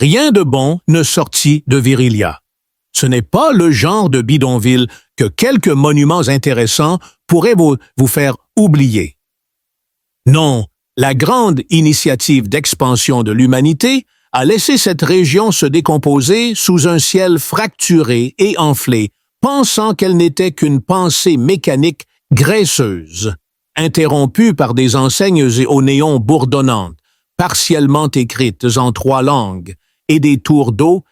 Rien de bon ne sortit de Virilia. Ce n'est pas le genre de bidonville que quelques monuments intéressants pourraient vous faire oublier. Non, la grande initiative d'expansion de l'humanité a laissé cette région se décomposer sous un ciel fracturé et enflé, pensant qu'elle n'était qu'une pensée mécanique graisseuse, interrompue par des enseignes aux néons bourdonnantes, partiellement écrites en 3 langues, et des tours d'eau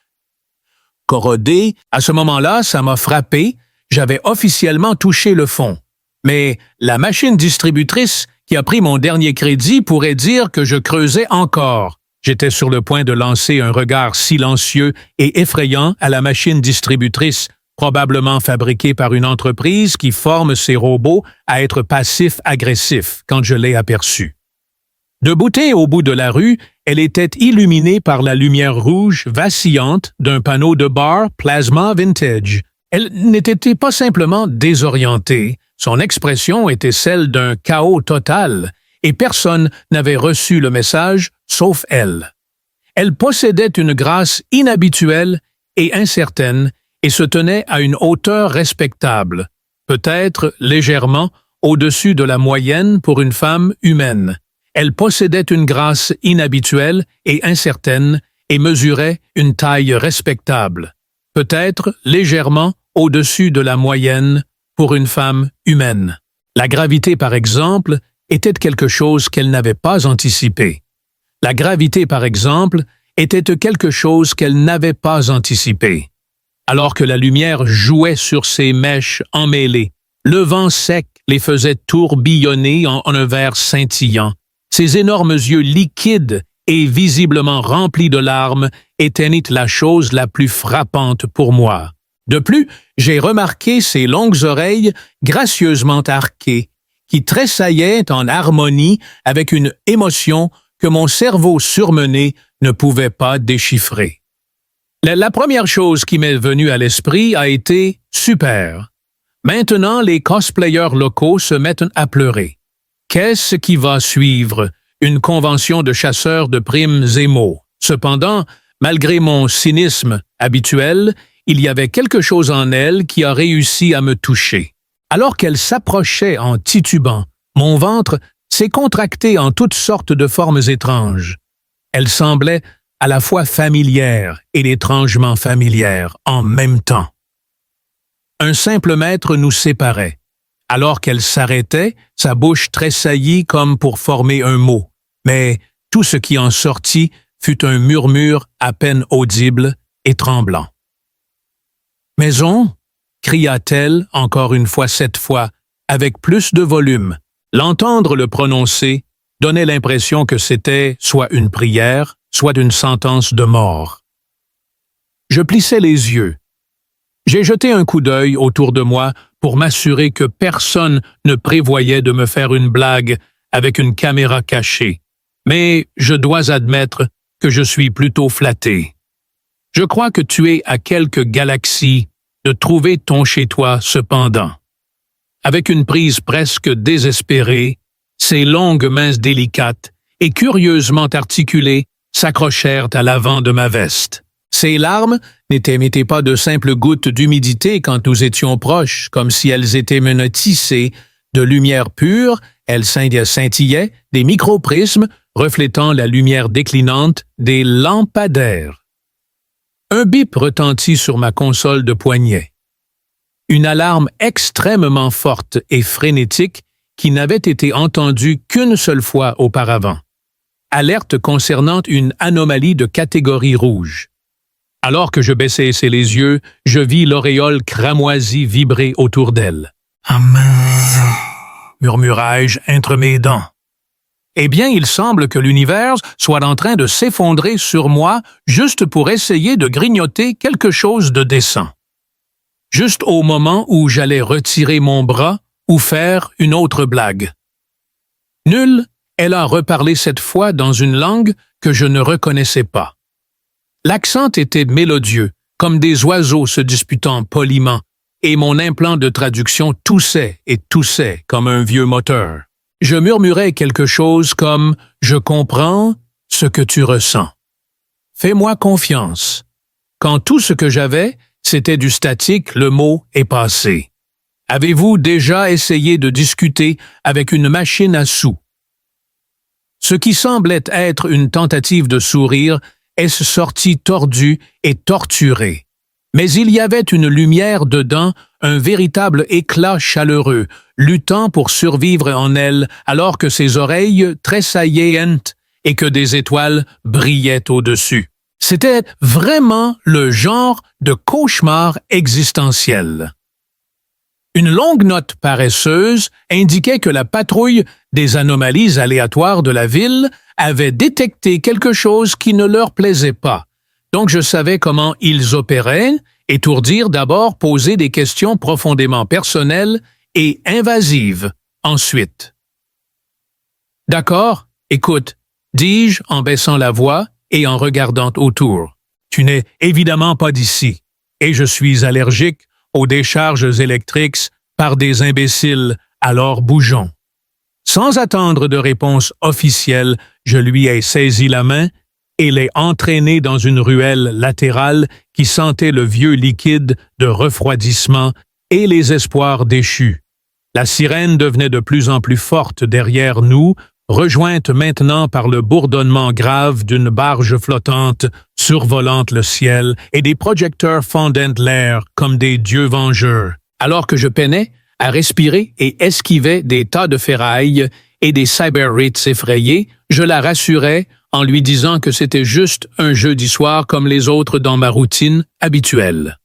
corrodées. À ce moment-là, ça m'a frappé, j'avais officiellement touché le fond. Mais la machine distributrice qui a pris mon dernier crédit pourrait dire que je creusais encore. J'étais sur le point de lancer un regard silencieux et effrayant à la machine distributrice, probablement fabriquée par une entreprise qui forme ses robots à être passifs-agressifs quand je l'ai aperçue. Deboutée au bout de la rue, elle était illuminée par la lumière rouge vacillante d'un panneau de bar Plasma Vintage. Elle n'était pas simplement désorientée, son expression était celle d'un chaos total, et personne n'avait reçu le message sauf elle. Elle possédait une grâce inhabituelle et incertaine et se tenait à une hauteur respectable, peut-être légèrement au-dessus de la moyenne pour une femme humaine. Elle possédait une grâce inhabituelle et incertaine et mesurait une taille respectable, peut-être légèrement au-dessus de la moyenne pour une femme humaine. La gravité, par exemple, était quelque chose qu'elle n'avait pas anticipé. La gravité, par exemple, était quelque chose qu'elle n'avait pas anticipé. Alors que la lumière jouait sur ses mèches emmêlées, le vent sec les faisait tourbillonner en un verre scintillant. Ses énormes yeux liquides et visiblement remplis de larmes éteignent la chose la plus frappante pour moi. De plus, j'ai remarqué ses longues oreilles gracieusement arquées, qui tressaillaient en harmonie avec une émotion que mon cerveau surmené ne pouvait pas déchiffrer. La première chose qui m'est venue à l'esprit a été « super ». Maintenant, les cosplayers locaux se mettent à pleurer. Qu'est-ce qui va suivre? Une convention de chasseurs de primes émaux. Cependant, malgré mon cynisme habituel, il y avait quelque chose en elle qui a réussi à me toucher. Alors qu'elle s'approchait en titubant, mon ventre s'est contracté en toutes sortes de formes étranges. Elle semblait à la fois familière et étrangement familière en même temps. Un simple mètre nous séparait. Alors qu'elle s'arrêtait, sa bouche tressaillit comme pour former un mot, mais tout ce qui en sortit fut un murmure à peine audible et tremblant. « Maison » cria-t-elle encore une fois cette fois, avec plus de volume. L'entendre le prononcer donnait l'impression que c'était soit une prière, soit une sentence de mort. Je plissais les yeux. J'ai jeté un coup d'œil autour de moi pour m'assurer que personne ne prévoyait de me faire une blague avec une caméra cachée. Mais je dois admettre que je suis plutôt flatté. Je crois que tu es à quelques galaxies de trouver ton chez-toi cependant. Avec une prise presque désespérée, ses longues mains délicates et curieusement articulées s'accrochèrent à l'avant de ma veste. Ces larmes n'étaient pas de simples gouttes d'humidité quand nous étions proches, comme si elles étaient menotissées de lumière pure, elles scintillaient des microprismes reflétant la lumière déclinante des lampadaires. Un bip retentit sur ma console de poignet. Une alarme extrêmement forte et frénétique qui n'avait été entendue qu'une seule fois auparavant. Alerte concernant une anomalie de catégorie rouge. Alors que je baissais les yeux, je vis l'auréole cramoisie vibrer autour d'elle. « Amen » murmurai-je entre mes dents. Eh bien, il semble que l'univers soit en train de s'effondrer sur moi juste pour essayer de grignoter quelque chose de décent. Juste au moment où j'allais retirer mon bras ou faire une autre blague. Nulle, elle a reparlé cette fois dans une langue que je ne reconnaissais pas. L'accent était mélodieux, comme des oiseaux se disputant poliment, et mon implant de traduction toussait et toussait comme un vieux moteur. Je murmurais quelque chose comme « Je comprends ce que tu ressens ». fais-moi confiance. Quand tout ce que j'avais, c'était du statique, le mot est passé. Avez-vous déjà essayé de discuter avec une machine à sous? Ce qui semblait être une tentative de sourire est sorti tordu et torturé. Mais il y avait une lumière dedans, un véritable éclat chaleureux, luttant pour survivre en elle alors que ses oreilles tressaillaient et que des étoiles brillaient au-dessus. C'était vraiment le genre de cauchemar existentiel. Une longue note paresseuse indiquait que la patrouille des anomalies aléatoires de la ville avait détecté quelque chose qui ne leur plaisait pas. Donc je savais comment ils opéraient, étourdir d'abord, poser des questions profondément personnelles et invasives ensuite. « D'accord, écoute, » dis-je en baissant la voix et en regardant autour. « Tu n'es évidemment pas d'ici, et je suis allergique aux décharges électriques par des imbéciles, alors bougeons. » Sans attendre de réponse officielle, je lui ai saisi la main et l'ai entraîné dans une ruelle latérale qui sentait le vieux liquide de refroidissement et les espoirs déchus. La sirène devenait de plus en plus forte derrière nous, rejointe maintenant par le bourdonnement grave d'une barge flottante survolant le ciel et des projecteurs fendant l'air comme des dieux vengeurs. Alors que je peinais à respirer et esquivais des tas de ferraille et des cyber-rates effrayés, je la rassurais en lui disant que c'était juste un jeudi soir comme les autres dans ma routine habituelle.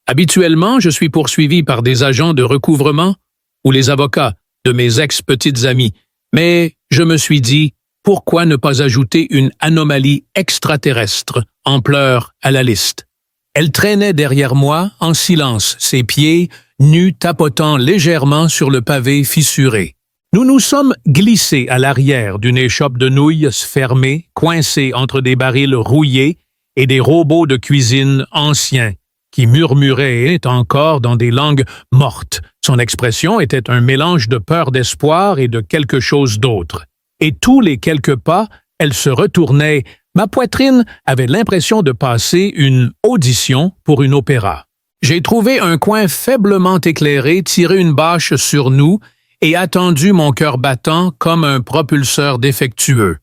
Habituellement, je suis poursuivi par des agents de recouvrement ou les avocats de mes ex-petites amies, mais je me suis dit, pourquoi ne pas ajouter une anomalie extraterrestre en pleurs à la liste? Elle traînait derrière moi en silence, ses pieds nus tapotant légèrement sur le pavé fissuré. Nous nous sommes glissés à l'arrière d'une échoppe de nouilles fermée, coincée entre des barils rouillés et des robots de cuisine anciens qui murmuraient encore dans des langues mortes. Son expression était un mélange de peur d'espoir et de quelque chose d'autre. Et tous les quelques pas, elle se retournait. Ma poitrine avait l'impression de passer une audition pour une opéra. J'ai trouvé un coin faiblement éclairé, tiré une bâche sur nous et attendu mon cœur battant comme un propulseur défectueux.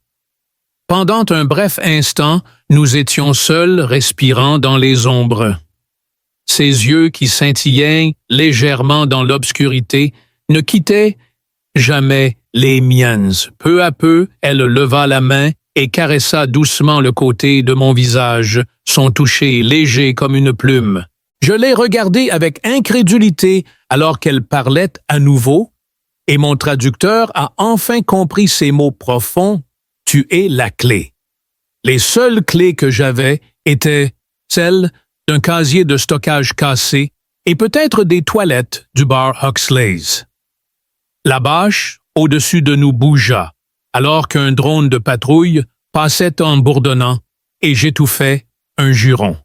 Pendant un bref instant, nous étions seuls, respirant dans les ombres. Ses yeux qui scintillaient légèrement dans l'obscurité ne quittaient jamais les miennes. Peu à peu, elle leva la main et caressa doucement le côté de mon visage, son toucher léger comme une plume. Je l'ai regardée avec incrédulité alors qu'elle parlait à nouveau, et mon traducteur a enfin compris ces mots profonds « Tu es la clé ». Les seules clés que j'avais étaient celles d'un casier de stockage cassé et peut-être des toilettes du bar Huxley's. La bâche au-dessus de nous bougea, alors qu'un drone de patrouille passait en bourdonnant et j'étouffais un juron.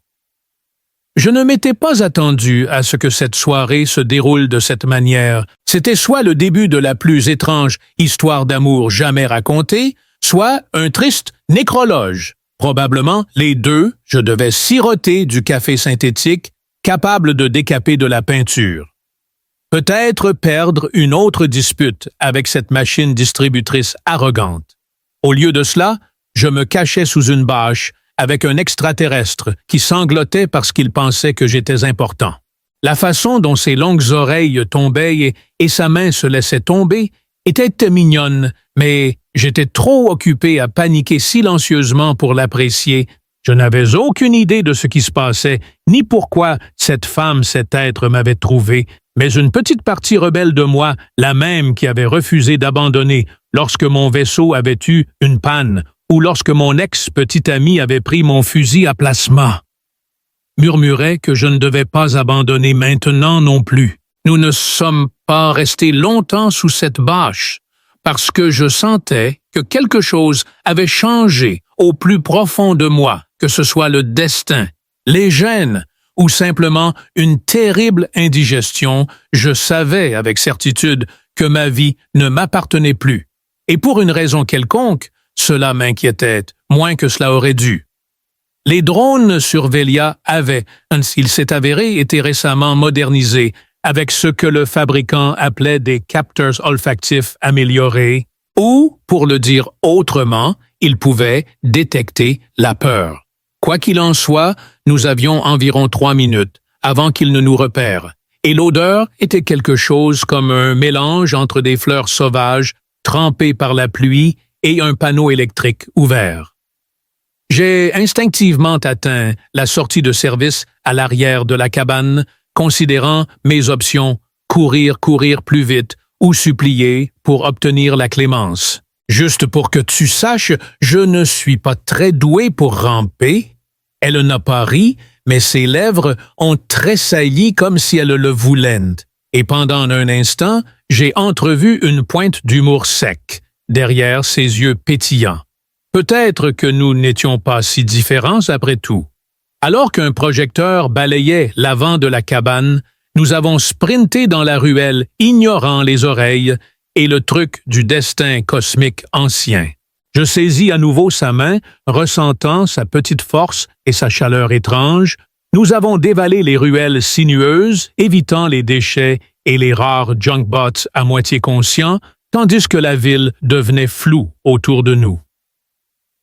Je ne m'étais pas attendu à ce que cette soirée se déroule de cette manière. C'était soit le début de la plus étrange histoire d'amour jamais racontée, soit un triste nécrologe. Probablement les deux, je devais siroter du café synthétique, capable de décaper de la peinture. Peut-être perdre une autre dispute avec cette machine distributrice arrogante. Au lieu de cela, je me cachais sous une bâche avec un extraterrestre qui sanglotait parce qu'il pensait que j'étais important. La façon dont ses longues oreilles tombaient et sa main se laissait tomber était mignonne, mais j'étais trop occupé à paniquer silencieusement pour l'apprécier. Je n'avais aucune idée de ce qui se passait, ni pourquoi cette femme, cet être m'avait trouvé, mais une petite partie rebelle de moi, la même qui avait refusé d'abandonner lorsque mon vaisseau avait eu une panne, ou lorsque mon ex-petit ami avait pris mon fusil à plasma, murmurait que je ne devais pas abandonner maintenant non plus. Nous ne sommes pas restés longtemps sous cette bâche, parce que je sentais que quelque chose avait changé au plus profond de moi, que ce soit le destin, les gènes ou simplement une terrible indigestion. Je savais avec certitude que ma vie ne m'appartenait plus. Et pour une raison quelconque, cela m'inquiétait moins que cela aurait dû. Les drones sur Velia avaient, il s'est avéré, été récemment modernisés avec ce que le fabricant appelait des capteurs olfactifs améliorés, ou, pour le dire autrement, ils pouvaient détecter la peur. Quoi qu'il en soit, nous avions environ 3 minutes avant qu'ils ne nous repèrent, et l'odeur était quelque chose comme un mélange entre des fleurs sauvages trempées par la pluie et un panneau électrique ouvert. J'ai instinctivement atteint la sortie de service à l'arrière de la cabane, considérant mes options courir plus vite ou supplier pour obtenir la clémence. Juste pour que tu saches, je ne suis pas très doué pour ramper. Elle n'a pas ri, mais ses lèvres ont tressailli comme si elle le voulait. Et pendant un instant, j'ai entrevu une pointe d'humour sec derrière ses yeux pétillants. Peut-être que nous n'étions pas si différents après tout. Alors qu'un projecteur balayait l'avant de la cabane, nous avons sprinté dans la ruelle, ignorant les oreilles et le truc du destin cosmique ancien. Je saisis à nouveau sa main, ressentant sa petite force et sa chaleur étrange. Nous avons dévalé les ruelles sinueuses, évitant les déchets et les rares junkbots à moitié conscients, tandis que la ville devenait floue autour de nous.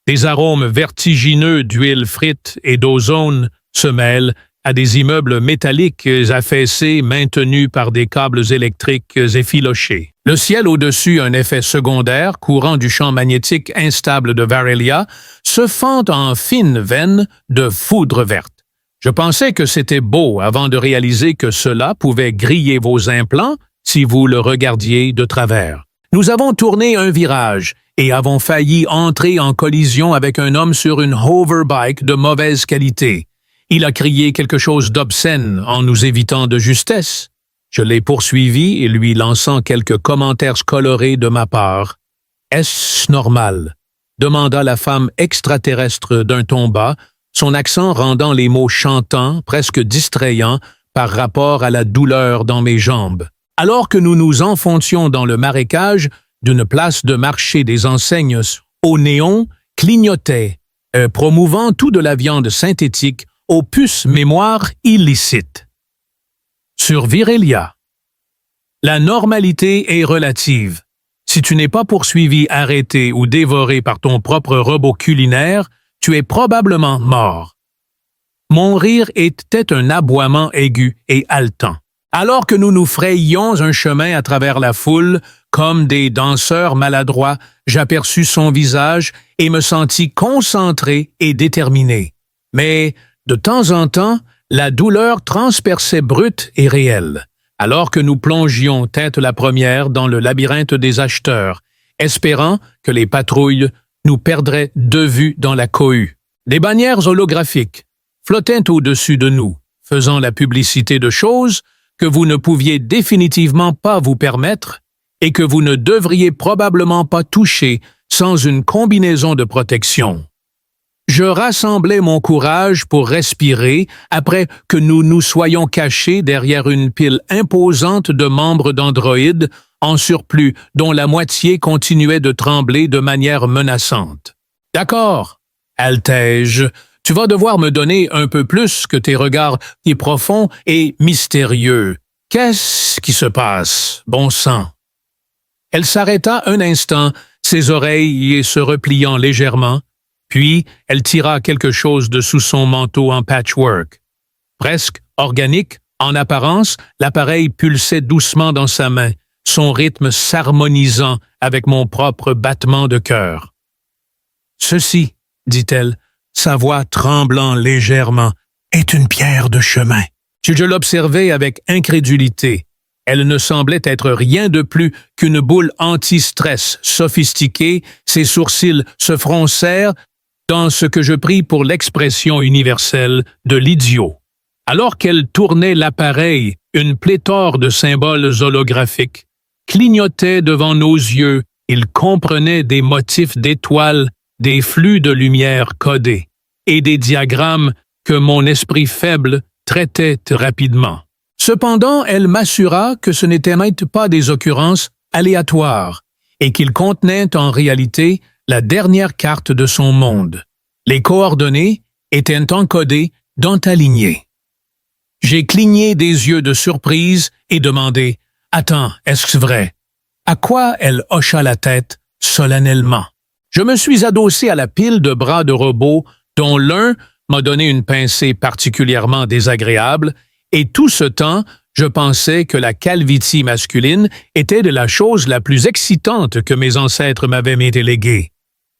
Des arômes vertigineux d'huile frite et d'ozone se mêlent à des immeubles métalliques affaissés maintenus par des câbles électriques effilochés. Le ciel au-dessus, un effet secondaire courant du champ magnétique instable de Varelia, se fend en fines veines de foudre verte. Je pensais que c'était beau avant de réaliser que cela pouvait griller vos implants si vous le regardiez de travers. Nous avons tourné un virage et avons failli entrer en collision avec un homme sur une hoverbike de mauvaise qualité. Il a crié quelque chose d'obscène en nous évitant de justesse. Je l'ai poursuivi et lui lançant quelques commentaires colorés de ma part. « Est-ce normal ?» demanda la femme extraterrestre d'un ton bas, son accent rendant les mots chantants, presque distrayants, par rapport à la douleur dans mes jambes. Alors que nous nous enfoncions dans le marécage d'une place de marché des enseignes au néon, clignotait, promouvant tout de la viande synthétique aux puces mémoire illicites. Sur Virelia. La normalité est relative. Si tu n'es pas poursuivi, arrêté ou dévoré par ton propre robot culinaire, tu es probablement mort. Mon rire était un aboiement aigu et haletant. Alors que nous nous frayions un chemin à travers la foule, comme des danseurs maladroits, j'aperçus son visage et me sentis concentré et déterminé. Mais, de temps en temps, la douleur transperçait brute et réelle, alors que nous plongions tête la première dans le labyrinthe des acheteurs, espérant que les patrouilles nous perdraient de vue dans la cohue. Des bannières holographiques flottaient au-dessus de nous, faisant la publicité de choses que vous ne pouviez définitivement pas vous permettre et que vous ne devriez probablement pas toucher sans une combinaison de protection. Je rassemblais mon courage pour respirer après que nous nous soyons cachés derrière une pile imposante de membres d'androïdes en surplus dont la moitié continuait de trembler de manière menaçante. « D'accord, Altège, tu vas devoir me donner un peu plus que tes regards si profonds et mystérieux. Qu'est-ce qui se passe, bon sang? » Elle s'arrêta un instant, ses oreilles se repliant légèrement, puis elle tira quelque chose de sous son manteau en patchwork. Presque organique, en apparence, l'appareil pulsait doucement dans sa main, son rythme s'harmonisant avec mon propre battement de cœur. « Ceci, dit-elle, sa voix tremblant légèrement, est une pierre de chemin. » Je l'observais avec incrédulité. Elle ne semblait être rien de plus qu'une boule anti-stress sophistiquée, ses sourcils se froncèrent dans ce que je pris pour l'expression universelle de l'idiot. Alors qu'elle tournait l'appareil, une pléthore de symboles holographiques clignotaient devant nos yeux. Ils comprenaient des motifs d'étoiles, des flux de lumière codés et des diagrammes que mon esprit faible traitait rapidement. Cependant, elle m'assura que ce n'étaient même pas des occurrences aléatoires et qu'ils contenaient en réalité la dernière carte de son monde. Les coordonnées, étaient encodés dans ta lignée. J'ai cligné des yeux de surprise et demandé « Attends, est-ce vrai? » À quoi elle hocha la tête solennellement. Je me suis adossé à la pile de bras de robots dont l'un m'a donné une pincée particulièrement désagréable, et tout ce temps, je pensais que la calvitie masculine était de la chose la plus excitante que mes ancêtres m'avaient déléguée.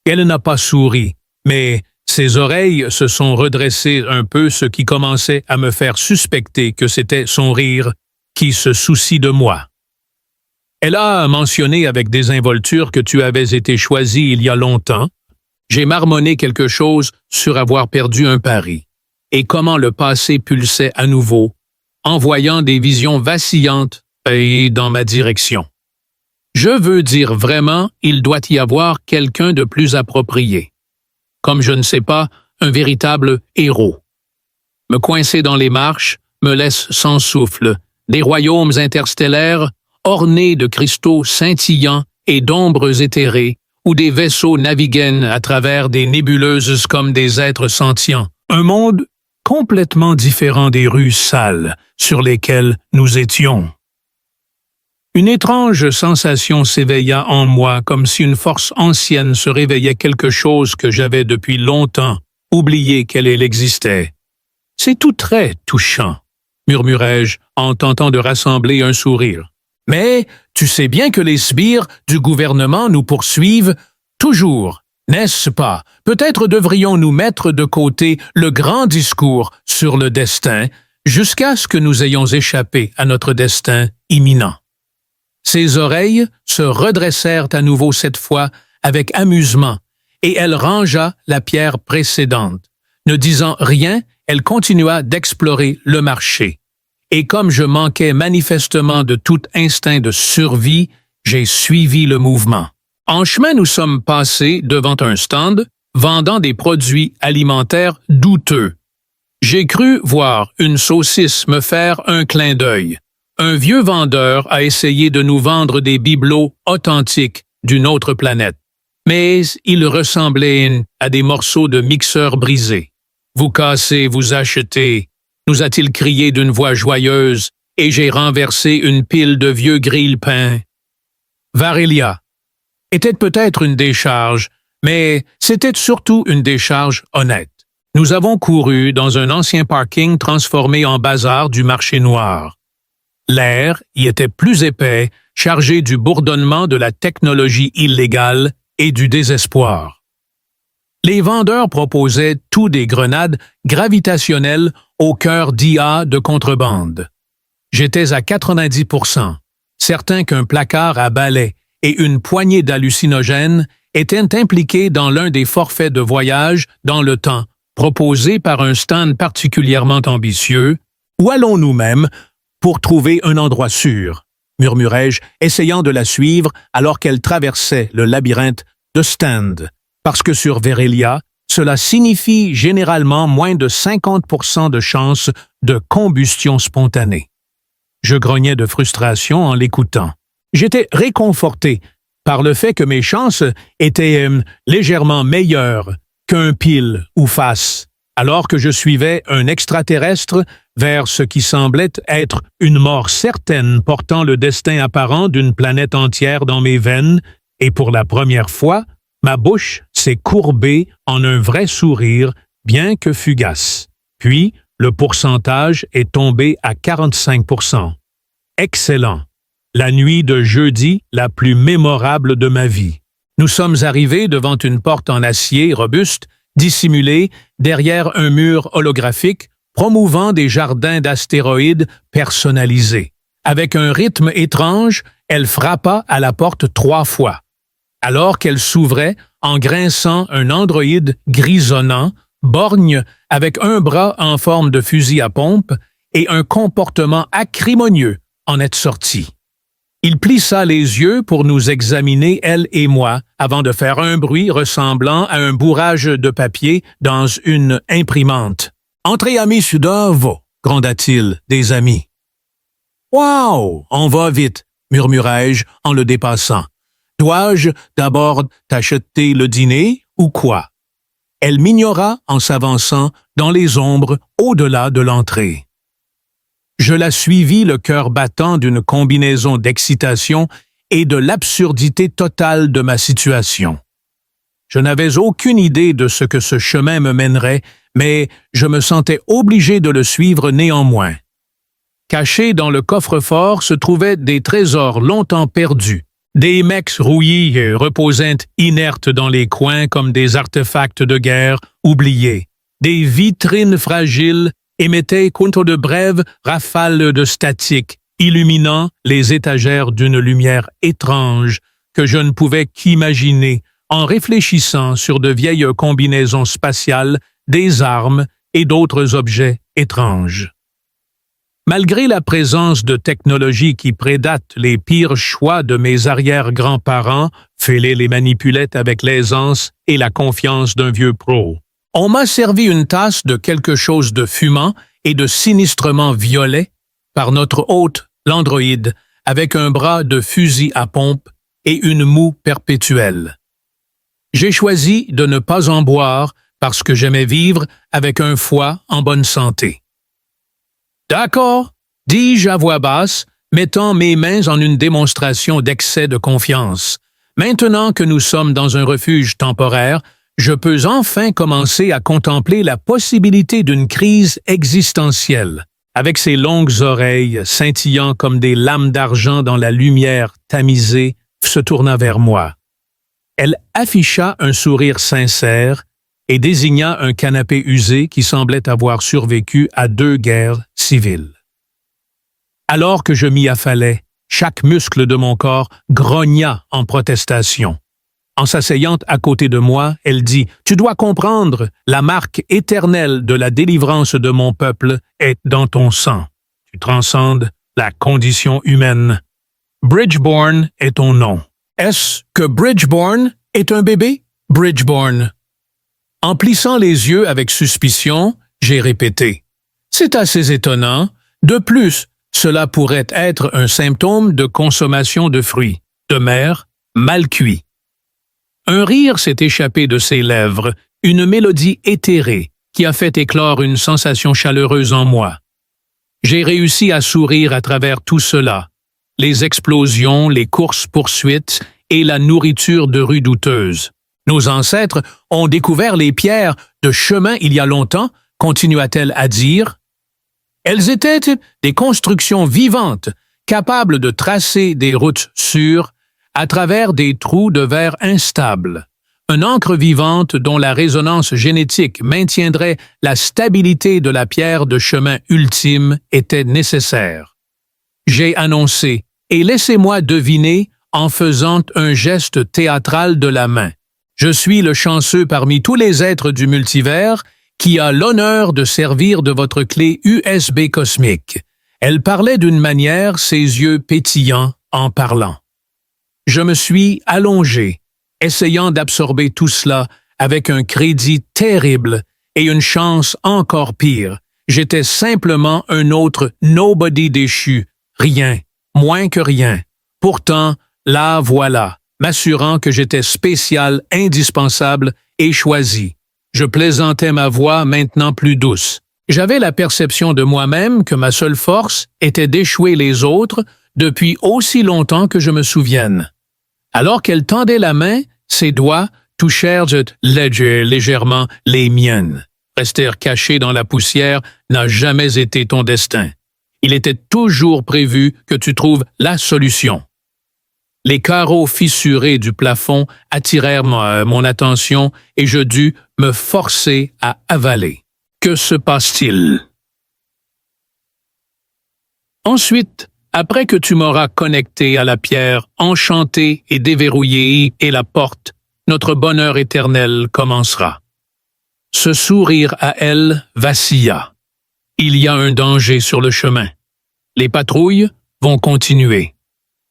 Elle n'a pas souri, mais ses oreilles se sont redressées un peu, ce qui commençait à me faire suspecter que c'était son rire qui se soucie de moi. Elle a mentionné avec désinvolture que tu avais été choisi il y a longtemps. J'ai marmonné quelque chose sur avoir perdu un pari, et comment le passé pulsait à nouveau, envoyant des visions vacillantes dans ma direction. Je veux dire vraiment, il doit y avoir quelqu'un de plus approprié. Comme je ne sais pas, un véritable héros. Me coincer dans les marches me laisse sans souffle, des royaumes interstellaires ornés de cristaux scintillants et d'ombres éthérées, où des vaisseaux naviguent à travers des nébuleuses comme des êtres sentients. Un monde complètement différent des rues sales sur lesquelles nous étions. Une étrange sensation s'éveilla en moi, comme si une force ancienne se réveillait, quelque chose que j'avais depuis longtemps oublié qu'elle existait. « C'est tout très touchant », murmurai-je en tentant de rassembler un sourire. « Mais tu sais bien que les sbires du gouvernement nous poursuivent toujours, n'est-ce pas? Peut-être devrions-nous mettre de côté le grand discours sur le destin jusqu'à ce que nous ayons échappé à notre destin imminent. » Ses oreilles se redressèrent à nouveau cette fois avec amusement, et elle rangea la pierre précédente. Ne disant rien, elle continua d'explorer le marché. Et comme je manquais manifestement de tout instinct de survie, j'ai suivi le mouvement. En chemin, nous sommes passés devant un stand vendant des produits alimentaires douteux. J'ai cru voir une saucisse me faire un clin d'œil. Un vieux vendeur a essayé de nous vendre des bibelots authentiques d'une autre planète. Mais ils ressemblaient à des morceaux de mixeur brisés. « Vous cassez, vous achetez », nous a-t-il crié d'une voix joyeuse, et j'ai renversé une pile de vieux grille-pain. Varelia était peut-être une décharge, mais c'était surtout une décharge honnête. Nous avons couru dans un ancien parking transformé en bazar du marché noir. L'air y était plus épais, chargé du bourdonnement de la technologie illégale et du désespoir. Les vendeurs proposaient tous des grenades gravitationnelles au cœur d'IA de contrebande. J'étais à 90%, certain qu'un placard à balai et une poignée d'hallucinogènes étaient impliqués dans l'un des forfaits de voyage dans le temps proposés par un stand particulièrement ambitieux. Où allons-nous même pour trouver un endroit sûr, murmurai-je, essayant de la suivre alors qu'elle traversait le labyrinthe de stand, parce que sur Verelia, cela signifie généralement moins de 50% de chances de combustion spontanée. Je grognais de frustration en l'écoutant. J'étais réconforté par le fait que mes chances étaient légèrement meilleures qu'un pile ou face, alors que je suivais un extraterrestre vers ce qui semblait être une mort certaine portant le destin apparent d'une planète entière dans mes veines, et pour la première fois, ma bouche s'est courbée en un vrai sourire, bien que fugace. Puis, le pourcentage est tombé à 45%. Excellent. La nuit de jeudi la plus mémorable de ma vie. Nous sommes arrivés devant une porte en acier robuste, dissimulée derrière un mur holographique, promouvant des jardins d'astéroïdes personnalisés. Avec un rythme étrange, elle frappa à la porte 3 fois. Alors qu'elle s'ouvrait, en grinçant un androïde grisonnant, borgne, avec un bras en forme de fusil à pompe et un comportement acrimonieux, en est sorti. Il plissa les yeux pour nous examiner, elle et moi, avant de faire un bruit ressemblant à un bourrage de papier dans une imprimante. « Entrez, amis Sudov !» gronda-t-il, des amis. « Wow, on va vite !» murmurai-je en le dépassant. « Dois-je d'abord t'acheter le dîner ou quoi? » Elle m'ignora en s'avançant dans les ombres au-delà de l'entrée. Je la suivis, le cœur battant d'une combinaison d'excitation et de l'absurdité totale de ma situation. Je n'avais aucune idée de ce que ce chemin me mènerait, mais je me sentais obligé de le suivre néanmoins. Cachés dans le coffre-fort se trouvaient des trésors longtemps perdus, des mecs rouillis et reposant inertes dans les coins comme des artefacts de guerre oubliés, des vitrines fragiles émettaient contre de brèves rafales de statique, illuminant les étagères d'une lumière étrange que je ne pouvais qu'imaginer en réfléchissant sur de vieilles combinaisons spatiales, des armes et d'autres objets étranges. Malgré la présence de technologies qui prédatent les pires choix de mes arrière-grands-parents, Félé les manipulait avec l'aisance et la confiance d'un vieux pro. On m'a servi une tasse de quelque chose de fumant et de sinistrement violet par notre hôte, l'androïde, avec un bras de fusil à pompe et une moue perpétuelle. J'ai choisi de ne pas en boire parce que j'aimais vivre avec un foie en bonne santé. « D'accord », dis-je à voix basse, mettant mes mains en une démonstration d'excès de confiance. « Maintenant que nous sommes dans un refuge temporaire, je peux enfin commencer à contempler la possibilité d'une crise existentielle. » Avec ses longues oreilles scintillant comme des lames d'argent dans la lumière tamisée, se tourna vers moi. Elle afficha un sourire sincère et désigna un canapé usé qui semblait avoir survécu à 2 guerres civiles. Alors que je m'y affalais, chaque muscle de mon corps grogna en protestation. En s'asseyant à côté de moi, elle dit « Tu dois comprendre, la marque éternelle de la délivrance de mon peuple est dans ton sang. Tu transcendes la condition humaine. Bridgeborn est ton nom. » Est-ce que Bridgeborn est un bébé? Bridgeborn. En plissant les yeux avec suspicion, j'ai répété. C'est assez étonnant. De plus, cela pourrait être un symptôme de consommation de fruits, de mer, mal cuits. Un rire s'est échappé de ses lèvres, une mélodie éthérée qui a fait éclore une sensation chaleureuse en moi. J'ai réussi à sourire à travers tout cela. Les explosions, les courses-poursuites et la nourriture de rue douteuse. Nos ancêtres ont découvert les pierres de chemin il y a longtemps, continua-t-elle à dire. Elles étaient des constructions vivantes, capables de tracer des routes sûres à travers des trous de verre instables. Une encre vivante dont la résonance génétique maintiendrait la stabilité de la pierre de chemin ultime était nécessaire. J'ai annoncé, et laissez-moi deviner en faisant un geste théâtral de la main. Je suis le chanceux parmi tous les êtres du multivers qui a l'honneur de servir de votre clé USB cosmique. Elle parlait d'une manière, ses yeux pétillants en parlant. Je me suis allongé, essayant d'absorber tout cela avec un crédit terrible et une chance encore pire. J'étais simplement un autre nobody déchu, rien, moins que rien. Pourtant, là voilà, m'assurant que j'étais spécial, indispensable et choisi. Je plaisantais ma voix maintenant plus douce. J'avais la perception de moi-même que ma seule force était d'échouer les autres depuis aussi longtemps que je me souvienne. Alors qu'elle tendait la main, ses doigts touchèrent légèrement les miennes. Rester caché dans la poussière n'a jamais été ton destin. Il était toujours prévu que tu trouves la solution. Les carreaux fissurés du plafond attirèrent mon attention et je dus me forcer à avaler. Que se passe-t-il? Ensuite, après que tu m'auras connecté à la pierre, enchanté et déverrouillé et la porte, notre bonheur éternel commencera. Ce sourire à elle vacilla. Il y a un danger sur le chemin. Les patrouilles vont continuer.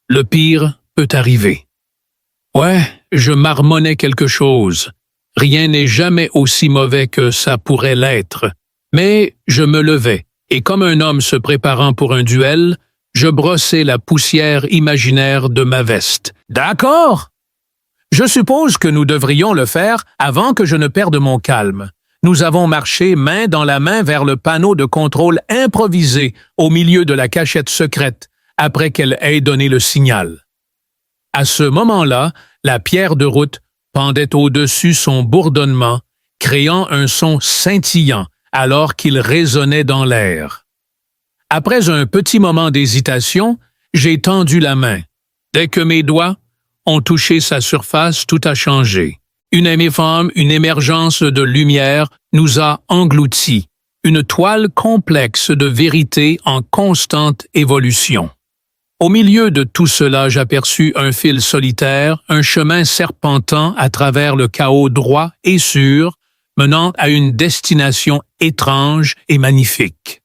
Le pire peut arriver. Ouais, je marmonnais quelque chose. Rien n'est jamais aussi mauvais que ça pourrait l'être. Mais je me levai, et comme un homme se préparant pour un duel, je brossai la poussière imaginaire de ma veste. « D'accord » Je suppose que nous devrions le faire avant que je ne perde mon calme. Nous avons marché main dans la main vers le panneau de contrôle improvisé au milieu de la cachette secrète, après qu'elle ait donné le signal. À ce moment-là, la pierre de route pendait au-dessus son bourdonnement, créant un son scintillant alors qu'il résonnait dans l'air. Après un petit moment d'hésitation, j'ai tendu la main. Dès que mes doigts ont touché sa surface, tout a changé. Une émergence de lumière nous a engloutis, une toile complexe de vérité en constante évolution. Au milieu de tout cela, j'aperçus un fil solitaire, un chemin serpentant à travers le chaos droit et sûr, menant à une destination étrange et magnifique.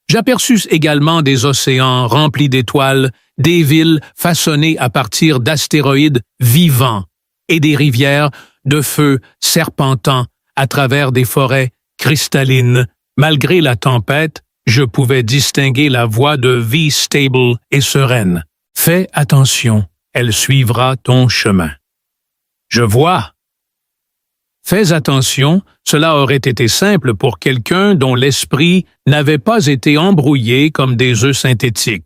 J'aperçus également des océans remplis d'étoiles, des villes façonnées à partir d'astéroïdes vivants et des rivières de feu serpentant à travers des forêts cristallines. Malgré la tempête, je pouvais distinguer la voix de vie stable et sereine. Fais attention, elle suivra ton chemin. Je vois. Fais attention, cela aurait été simple pour quelqu'un dont l'esprit n'avait pas été embrouillé comme des œufs synthétiques.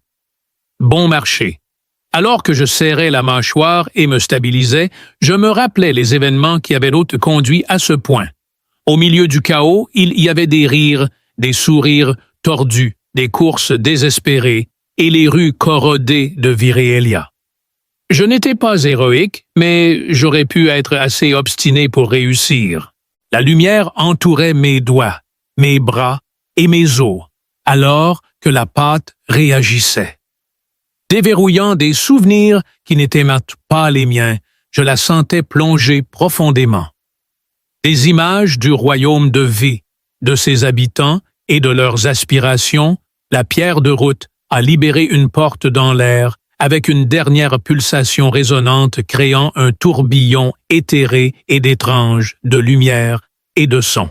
Bon marché. Alors que je serrais la mâchoire et me stabilisais, je me rappelais les événements qui avaient conduit à ce point. Au milieu du chaos, il y avait des rires, des sourires tordus, des courses désespérées et les rues corrodées de Virélia. Je n'étais pas héroïque, mais j'aurais pu être assez obstiné pour réussir. La lumière entourait mes doigts, mes bras et mes os, alors que la pâte réagissait. Déverrouillant des souvenirs qui n'étaient pas les miens, je la sentais plonger profondément. Des images du royaume de V, de ses habitants et de leurs aspirations, la pierre de route a libéré une porte dans l'air avec une dernière pulsation résonante créant un tourbillon éthéré et d'étrange de lumière et de son.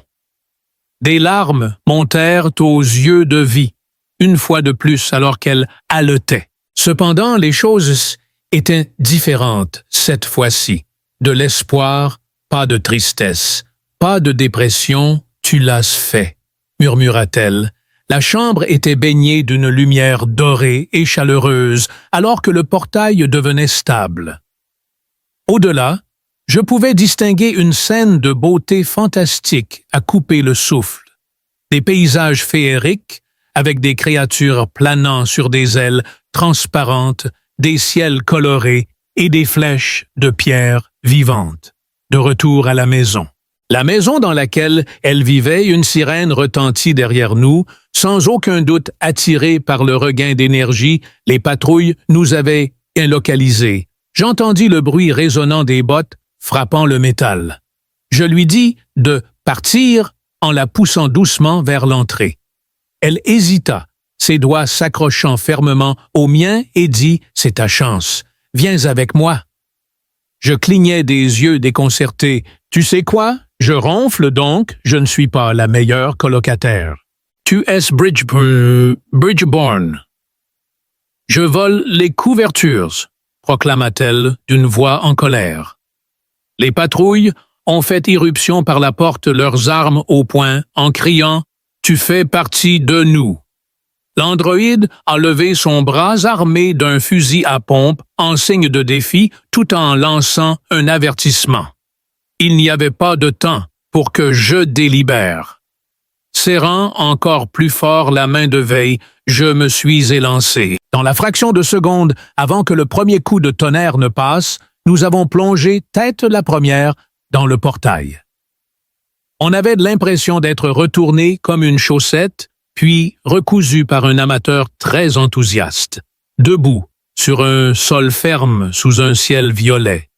Des larmes montèrent aux yeux de Vie, une fois de plus alors qu'elle haletait. Cependant, les choses étaient différentes cette fois-ci. De l'espoir, pas de tristesse, pas de dépression, tu l'as fait, murmura-t-elle. La chambre était baignée d'une lumière dorée et chaleureuse, alors que le portail devenait stable. Au-delà, je pouvais distinguer une scène de beauté fantastique à couper le souffle. Des paysages féeriques, avec des créatures planant sur des ailes transparentes, des ciels colorés et des flèches de pierre vivantes. De retour à la maison. La maison dans laquelle elle vivait, une sirène retentit derrière nous, sans aucun doute attirée par le regain d'énergie, les patrouilles nous avaient localisés. J'entendis le bruit résonnant des bottes frappant le métal. Je lui dis de partir en la poussant doucement vers l'entrée. Elle hésita, ses doigts s'accrochant fermement aux miens et dit « C'est ta chance, viens avec moi ». Je clignais des yeux déconcertés. « Tu sais quoi? Je ronfle donc, je ne suis pas la meilleure colocataire. Tu es Bridgeborn. Je vole les couvertures, proclama-t-elle d'une voix en colère. Les patrouilles ont fait irruption par la porte, leurs armes au poing, en criant « Tu fais partie de nous ». L'androïde a levé son bras armé d'un fusil à pompe en signe de défi tout en lançant un avertissement. Il n'y avait pas de temps pour que je délibère. Serrant encore plus fort la main de Veille, je me suis élancé. Dans la fraction de seconde avant que le premier coup de tonnerre ne passe, nous avons plongé tête la première dans le portail. On avait l'impression d'être retourné comme une chaussette, puis recousu par un amateur très enthousiaste, debout sur un sol ferme sous un ciel violet.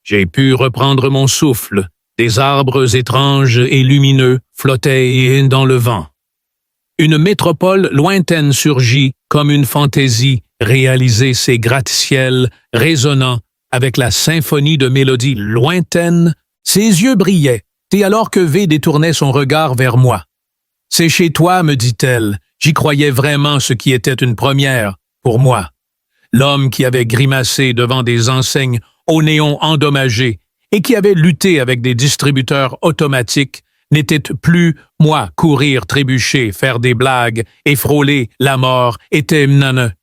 J'ai pu reprendre mon souffle, des arbres étranges et lumineux flottaient dans le vent. Une métropole lointaine surgit comme une fantaisie, réaliser ses gratte-ciels résonnant avec la symphonie de mélodies lointaines. Ses yeux brillaient, et alors que V détournait son regard vers moi. « C'est chez toi, me dit-elle. J'y croyais vraiment, ce qui était une première pour moi. » L'homme qui avait grimacé devant des enseignes au néon endommagé et qui avait lutté avec des distributeurs automatiques n'était plus moi courir, trébucher, faire des blagues et frôler la mort, était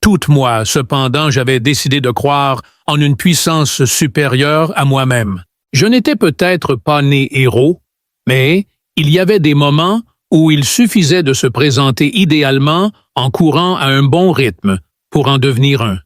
toute moi. Cependant, j'avais décidé de croire en une puissance supérieure à moi-même. Je n'étais peut-être pas né héros, mais il y avait des moments où il suffisait de se présenter idéalement en courant à un bon rythme pour en devenir un.